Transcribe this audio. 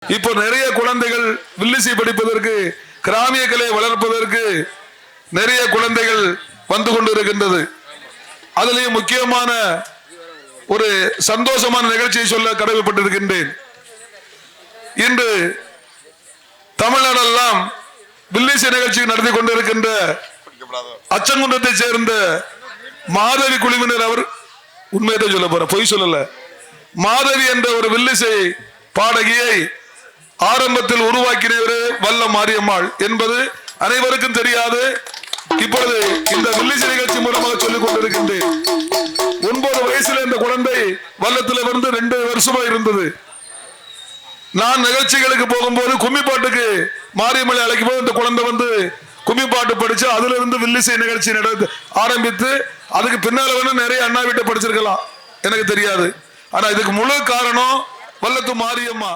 இப்போ நிறைய குழந்தைகள் வில்லிசை படிப்பதற்கு, கிராமிய கலையை வளர்ப்பதற்கு நிறைய குழந்தைகள் வந்து கொண்டிருக்கின்றது. அதிலேயும் முக்கியமான ஒரு சந்தோஷமான நிகழ்ச்சியை சொல்ல கடமைப்பட்டிருக்கின்றேன். இன்று தமிழ்நாடெல்லாம் வில்லிசை நிகழ்ச்சி நடத்தி கொண்டிருக்கின்ற அச்சங்குன்றத்தை சேர்ந்த மாதவி குழுவினர், அவர் உண்மையை சொல்ல போற, பொய் சொல்லல, மாதவி என்ற ஒரு வில்லிசை பாடகியை ஆரம்பத்தில் உருவாக்கினவர் வல்ல மாரியம்மாள் என்பது அனைவருக்கும் தெரியாது. இப்பொழுது இந்த வில்லிசை நிகழ்ச்சி மூலமாக சொல்லிக் கொண்டிருக்கின்றேன். 9 வயசுல இந்த குழந்தை வல்லத்தில் வந்து 2 வருஷமா இருந்தது. நான் நிகழ்ச்சிகளுக்கு போகும்போது கும்மிப்பாட்டுக்கு மாரியம்மளை அழைக்கும் போது இந்த குழந்தை வந்து கும்மிப்பாட்டு படிச்சு அதுல இருந்து வில்லிசை நிகழ்ச்சி ஆரம்பித்து அதுக்கு பின்னால வந்து நிறைய அண்ணா வீட்டை படிச்சிருக்கலாம், எனக்கு தெரியாது. ஆனா இதுக்கு முழு காரணம் வல்லத்து மாரியம்மா.